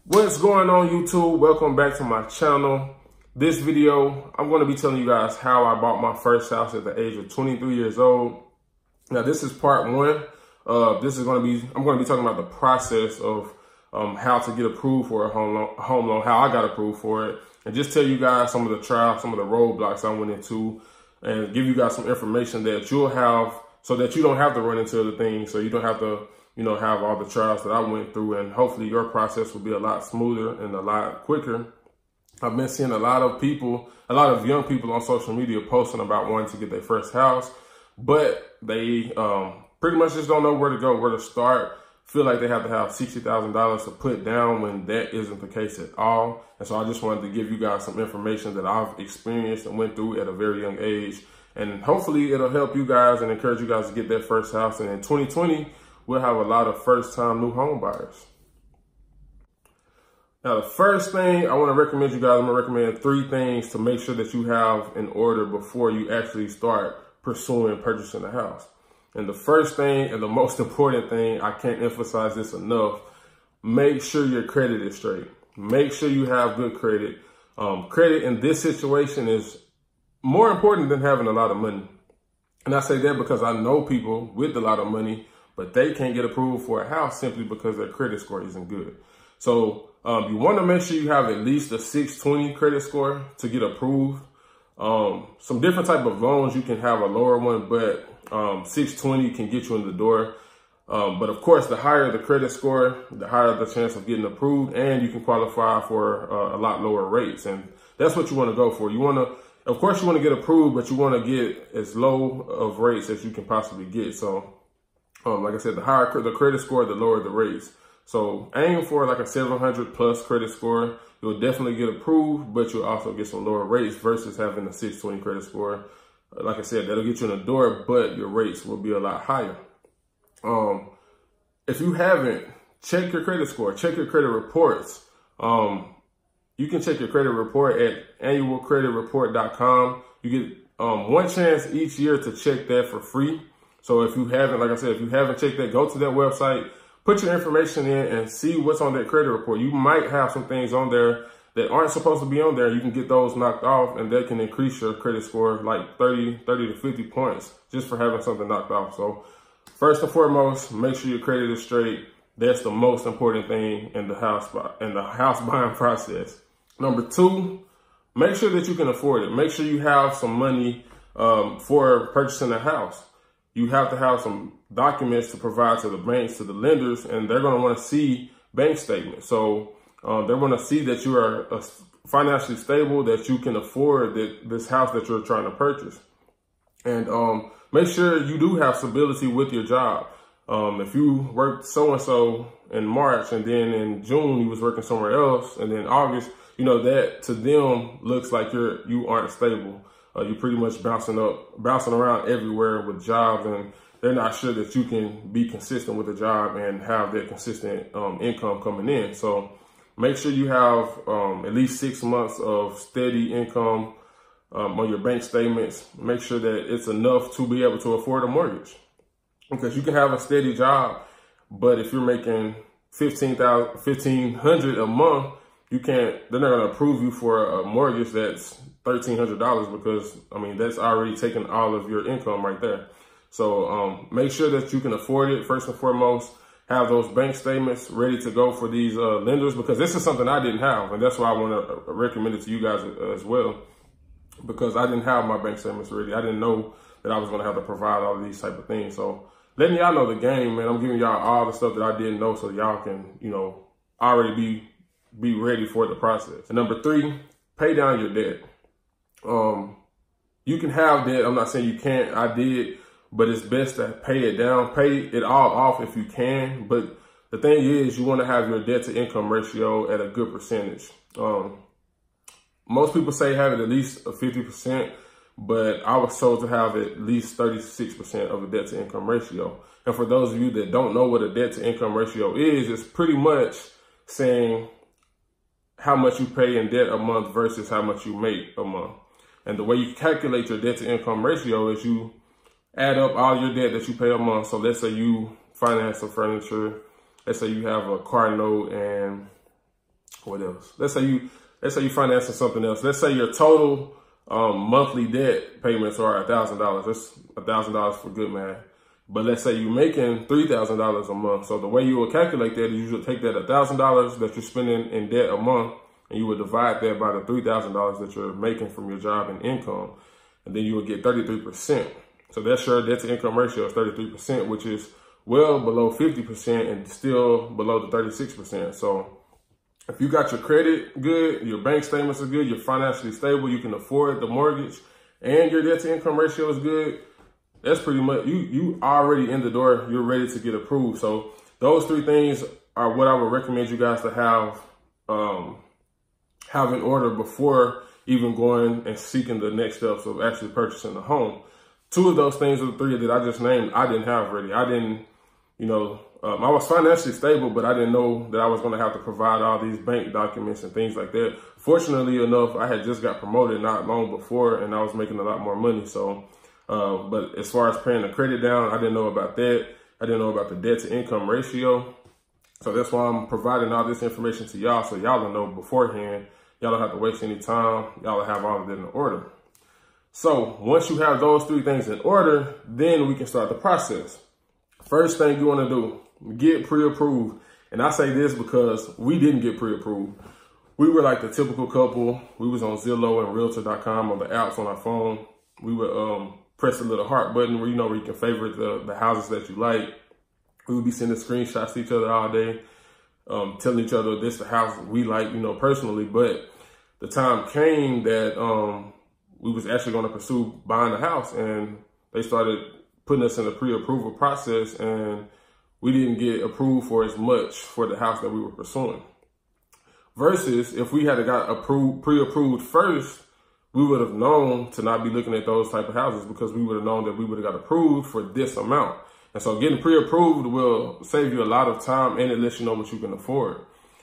What's going on, YouTube? Welcome back to my channel. This video, I'm going to be telling you guys how I bought my first house at the age of 23 years old. Now, this is part one. I'm going to be talking about the process of how to get approved for a home loan, how I got approved for it, and just tell you guys some of the trials, some of the roadblocks I went into, and give you guys some information that you'll have so that you don't have to run into other things, so you don't have to have all the trials that I went through, and hopefully your process will be a lot smoother and a lot quicker. I've been seeing a lot of young people on social media posting about wanting to get their first house, but they pretty much just don't know where to go, where to start, feel like they have to have $60,000 to put down when that isn't the case at all. And so I just wanted to give you guys some information that I've experienced and went through at a very young age. And hopefully it'll help you guys and encourage you guys to get that first house. And in 2020, we'll have a lot of first-time new home buyers. Now, the first thing I want to recommend you guys, I'm going to recommend 3 things to make sure that you have in order before you actually start pursuing purchasing a house. And the first thing and the most important thing, I can't emphasize this enough, make sure your credit is straight. Make sure you have good credit. Credit in this situation is more important than having a lot of money. And I say that because I know people with a lot of money, but they can't get approved for a house simply because their credit score isn't good. So you want to make sure you have at least a 620 credit score to get approved. Some different type of loans, you can have a lower one, but 620 can get you in the door. But of course, the higher the credit score, the higher the chance of getting approved, and you can qualify for a lot lower rates. And that's what you want to go for. You want to, of course, you want to get approved, but you want to get as low of rates as you can possibly get. So like I said, the higher the credit score, the lower the rates. So aim for like a 700 plus credit score. You'll definitely get approved, but you'll also get some lower rates versus having a 620 credit score. Like I said, that'll get you in the door, but your rates will be a lot higher. If you haven't, check your credit score, check your credit reports. You can check your credit report at annualcreditreport.com. You get one chance each year to check that for free. So if you haven't, like I said, if you haven't checked that, go to that website, put your information in and see what's on that credit report. You might have some things on there that aren't supposed to be on there. You can get those knocked off, and that can increase your credit score like 30 to 50 points just for having something knocked off. So first and foremost, make sure your credit is straight. That's the most important thing in the house buying process. Number 2, make sure that you can afford it. Make sure you have some money for purchasing a house. You have to have some documents to provide to the banks, to the lenders, and they're going to want to see bank statements. So they're going to see that you are financially stable, that you can afford this house that you're trying to purchase. And make sure you do have stability with your job. If you worked so-and-so in March, and then in June you was working somewhere else, and then August, that to them looks like you aren't stable. You're pretty much bouncing around everywhere with jobs, and they're not sure that you can be consistent with the job and have that consistent income coming in. So make sure you have at least 6 months of steady income on your bank statements. Make sure that it's enough to be able to afford a mortgage, because you can have a steady job, but if you're making $1,500 a month, they're not going to approve you for a mortgage that's $1,300, because that's already taking all of your income right there. So make sure that you can afford it. First and foremost, have those bank statements ready to go for these lenders, because this is something I didn't have, and that's why I want to recommend it to you guys as well, because I didn't have my bank statements ready. I didn't know that I was going to have to provide all of these type of things. So letting y'all know the game, man. I'm giving y'all all the stuff that I didn't know, so y'all can already be ready for the process. And number 3, pay down your debt. You can have debt. I'm not saying you can't. I did, but it's best to pay it down. Pay it all off if you can. But the thing is, you want to have your debt to income ratio at a good percentage. Most people say have it at least a 50%, but I was told to have at least 36% of a debt to income ratio. And for those of you that don't know what a debt to income ratio is, it's pretty much saying how much you pay in debt a month versus how much you make a month. And the way you calculate your debt to income ratio is you add up all your debt that you pay a month. So let's say you finance some furniture. Let's say you have a car note and What else? Let's say you financing something else. Let's say your total monthly debt payments are $1,000. That's $1,000 for good math. But let's say you're making $3,000 a month. So the way you will calculate that is you would take that $1,000 that you're spending in debt a month, and you would divide that by the $3,000 that you're making from your job and income, and then you would get 33%. So that's your debt to income ratio is 33%, which is well below 50% and still below the 36%. So if you got your credit good, your bank statements are good, you're financially stable, you can afford the mortgage, and your debt to income ratio is good, that's pretty much, you already in the door, you're ready to get approved. So those three things are what I would recommend you guys to have in order before even going and seeking the next steps of actually purchasing the home. Two of those things are the three that I just named, I didn't have ready. I didn't, I was financially stable, but I didn't know that I was going to have to provide all these bank documents and things like that. Fortunately enough, I had just got promoted not long before, and I was making a lot more money. So, but as far as paying the credit down, I didn't know about that. I didn't know about the debt to income ratio. So that's why I'm providing all this information to y'all, so y'all will know beforehand. Y'all don't have to waste any time. Y'all will have all of it in order. So once you have those three things in order, then we can start the process. First thing you want to do, get pre-approved. And I say this because we didn't get pre-approved. We were like the typical couple. We was on Zillow and Realtor.com on the apps on our phone. We would press the little heart button where you can favorite the houses that you like. We would be sending screenshots to each other all day, telling each other this the house we like, personally. But the time came that we was actually going to pursue buying a house, and they started putting us in a pre-approval process, and we didn't get approved for as much for the house that we were pursuing. Versus if we had got pre-approved first, we would have known to not be looking at those type of houses, because we would have known that we would have got approved for this amount. And so getting pre-approved will save you a lot of time, and it lets you know what you can afford.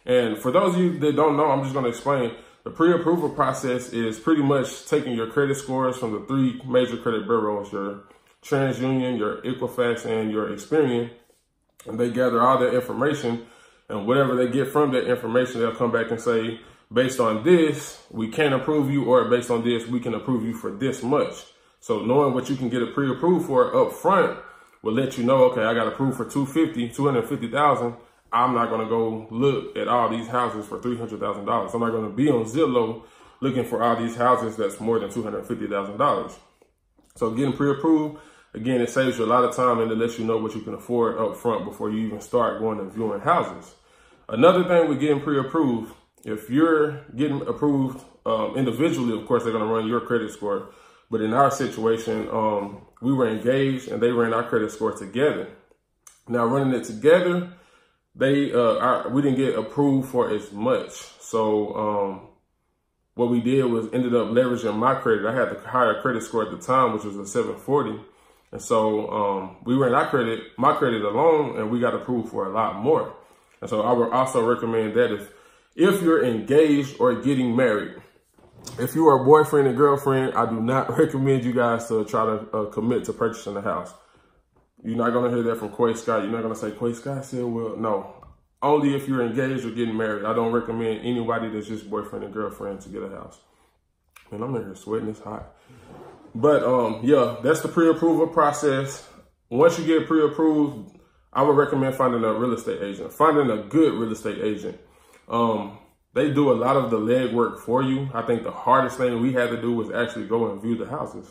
And for those of you that don't know, I'm just going to explain. The pre-approval process is pretty much taking your credit scores from the three major credit bureaus, your TransUnion, your Equifax, and your Experian, and they gather all that information, and whatever they get from that information, they'll come back and say, based on this, we can approve you, or based on this, we can approve you for this much. So knowing what you can get a pre-approved for up front will let you know, okay, I got approved for $250,000. I'm not going to go look at all these houses for $300,000. I'm not going to be on Zillow looking for all these houses that's more than $250,000. So getting pre-approved, again, it saves you a lot of time, and it lets you know what you can afford up front before you even start going and viewing houses. Another thing with getting pre-approved, if you're getting approved individually, of course, they're going to run your credit score. But in our situation, we were engaged, and they ran our credit score together. Now, running it together, we didn't get approved for as much. So what we did was ended up leveraging my credit. I had the higher credit score at the time, which was a 740. And so we ran my credit alone, and we got approved for a lot more. And so I would also recommend that if you're engaged or getting married, if you are a boyfriend and girlfriend, I do not recommend you guys to try to commit to purchasing a house. You're not going to hear that from Quay Scott. You're not going to say, Quay Scott said, well, no. Only if you're engaged or getting married. I don't recommend anybody that's just boyfriend and girlfriend to get a house. Man, I'm in here sweating. It's hot. But, yeah, that's the pre-approval process. Once you get pre-approved, I would recommend finding a real estate agent. Finding a good real estate agent. They do a lot of the legwork for you. I think the hardest thing we had to do was actually go and view the houses.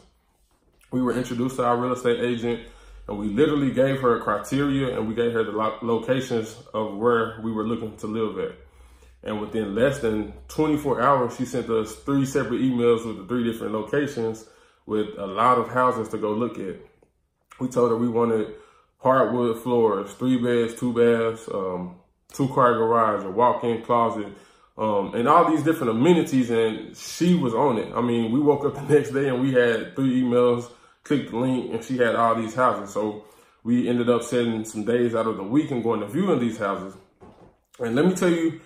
We were introduced to our real estate agent, and we literally gave her a criteria, and we gave her the locations of where we were looking to live at. And within less than 24 hours, she sent us 3 separate emails with the 3 different locations with a lot of houses to go look at. We told her we wanted hardwood floors, 3 beds, 2 baths, 2-car garage, a walk-in closet, and all these different amenities, and she was on it. I mean, we woke up the next day and we had 3 emails, clicked the link, and she had all these houses. So we ended up setting some days out of the week and going to viewing these houses. And let me tell you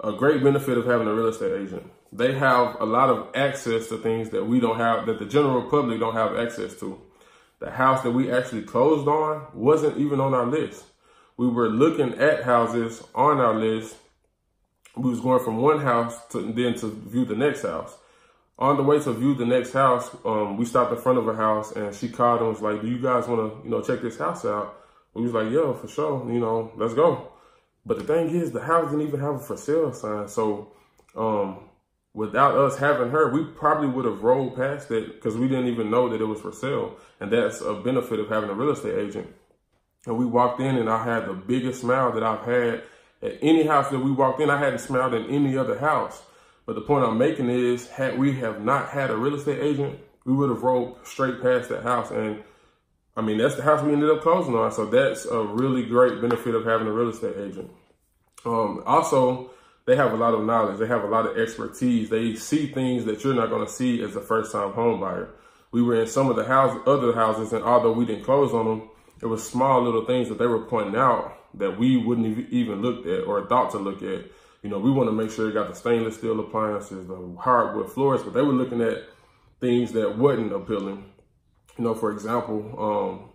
a great benefit of having a real estate agent. They have a lot of access to things that we don't have, that the general public don't have access to. The house that we actually closed on wasn't even on our list. We were looking at houses on our list, we was going from one house to view the next house. On the way to view the next house, we stopped in front of a house, and she called and was like, "Do you guys want to, check this house out?" We was like, "Yeah, for sure. Let's go." But the thing is, the house didn't even have a for sale sign. So, without us having her, we probably would have rolled past it because we didn't even know that it was for sale. And that's a benefit of having a real estate agent. And we walked in, and I had the biggest smile that I've had at any house that we walked in. I hadn't smiled in any other house. But the point I'm making is, had we have not had a real estate agent, we would have rolled straight past that house. And I mean, that's the house we ended up closing on. So that's a really great benefit of having a real estate agent. Also, they have a lot of knowledge. They have a lot of expertise. They see things that you're not going to see as a first-time home buyer. We were in some of the other houses, and although we didn't close on them, it was small little things that they were pointing out that we wouldn't have even looked at or thought to look at. We want to make sure it got the stainless steel appliances, the hardwood floors, but they were looking at things that wasn't appealing. For example,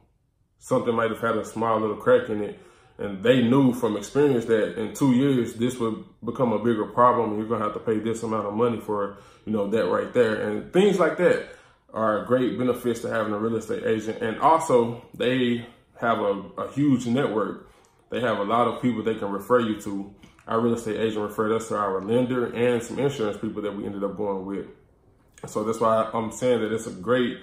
something might have had a small little crack in it, and they knew from experience that in 2 years, this would become a bigger problem, and you're going to have to pay this amount of money for, that right there. And things like that are great benefits to having a real estate agent. And also, they have a huge network. They have a lot of people they can refer you to. Our real estate agent referred us to our lender and some insurance people that we ended up going with. So that's why I'm saying that it's a great,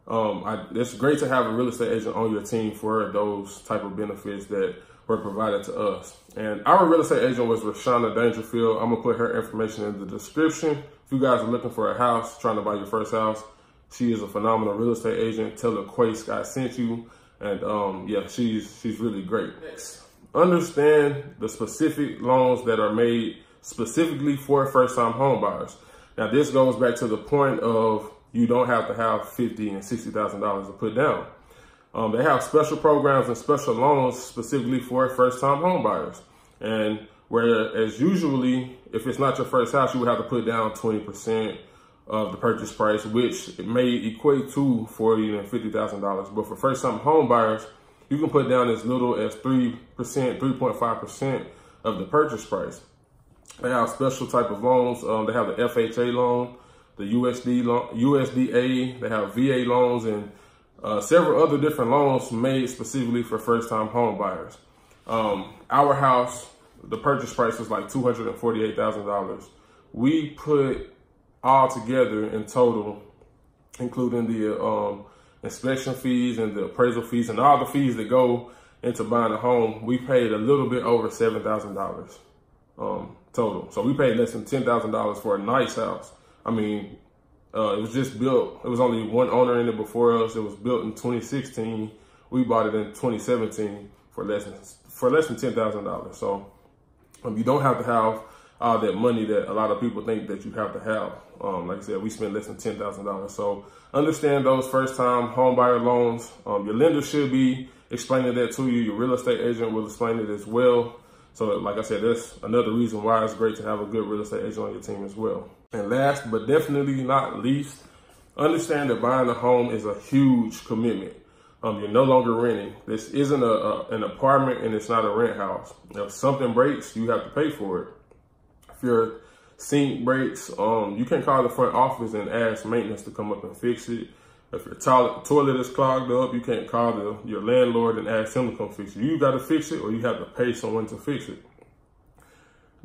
it's great to have a real estate agent on your team for those type of benefits that were provided to us. And our real estate agent was Rashana Dangerfield. I'm gonna put her information in the description. If you guys are looking for a house, trying to buy your first house, she is a phenomenal real estate agent. Tell her Quay Scott sent you. And yeah, she's really great. Next, understand the specific loans that are made specifically for first-time home buyers. Now, this goes back to the point of you don't have to have $50,000 and $60,000 to put down. They have special programs and special loans specifically for first-time home buyers. And whereas usually, if it's not your first house, you would have to put down 20% of the purchase price, which may equate to $40,000 and $50,000. But for first-time home buyers, you can put down as little as 3%, 3.5% of the purchase price. They have special type of loans. They have the FHA loan, the USDA. They have VA loans and several other different loans made specifically for first-time home buyers. Our house, the purchase price was like $248,000. We put all together in total, including the inspection fees and the appraisal fees and all the fees that go into buying a home, we paid a little bit over $7,000 total. So we paid less than $10,000 for a nice house. I mean, it was just built. It was only one owner in it before us. It was built in 2016. We bought it in 2017 for less than $10,000. So you don't have to have all that money that a lot of people think that you have to have. Like I said, we spent less than $10,000. So understand those first-time home buyer loans. Your lender should be explaining that to you. Your real estate agent will explain it as well. So like I said, that's another reason why it's great to have a good real estate agent on your team as well. And last but definitely not least, understand that buying a home is a huge commitment. You're no longer renting. This isn't an apartment, and it's not a rent house. If something breaks, you have to pay for it. If your sink breaks, you can call the front office and ask maintenance to come up and fix it. If your toilet is clogged up, you can't call your landlord and ask him to come fix it. You got to fix it, or you have to pay someone to fix it.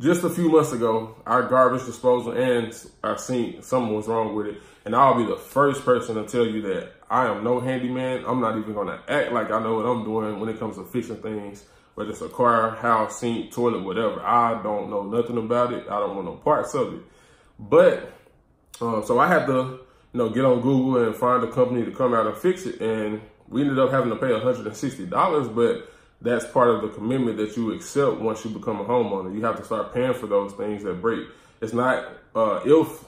Just a few months ago, our garbage disposal and our sink, something was wrong with it. And I'll be the first person to tell you that I am no handyman. I'm not even going to act like I know what I'm doing when it comes to fixing things, whether it's a car, house, sink, toilet, whatever. I don't know nothing about it. I don't want no parts of it. But, so I had to, get on Google and find a company to come out and fix it. And we ended up having to pay $160, but that's part of the commitment that you accept once you become a homeowner. You have to start paying for those things that break. It's not if,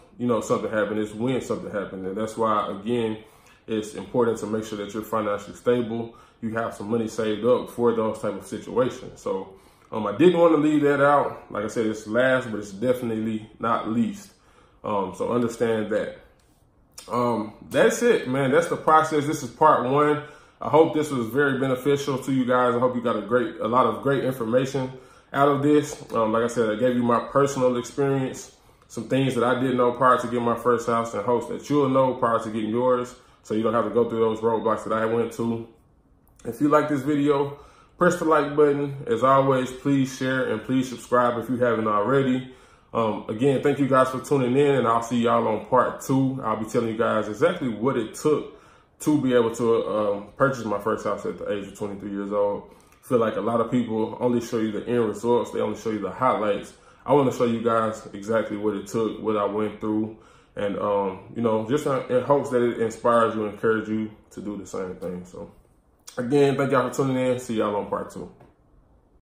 something happened, it's when something happened. And that's why, again, it's important to make sure that you're financially stable. You have some money saved up for those type of situations. So I didn't want to leave that out. Like I said, it's last, but it's definitely not least. So understand that. That's it, man. That's the process. This is part one. I hope this was very beneficial to you guys. I hope you got a lot of great information out of this. Like I said, I gave you my personal experience, some things that I didn't know prior to getting my first house, and hopes that you'll know prior to getting yours, so you don't have to go through those roadblocks that I went to. If you like this video, press the like button. As always, please share and please subscribe if you haven't already. Again, thank you guys for tuning in, and I'll see y'all on part 2. I'll be telling you guys exactly what it took to be able to purchase my first house at the age of 23 years old. I feel like a lot of people only show you the end results. They only show you the highlights. I want to show you guys exactly what it took, what I went through, and, you know, just in hopes that it inspires you and encourages you to do the same thing. So, again, thank y'all for tuning in. See y'all on part 2.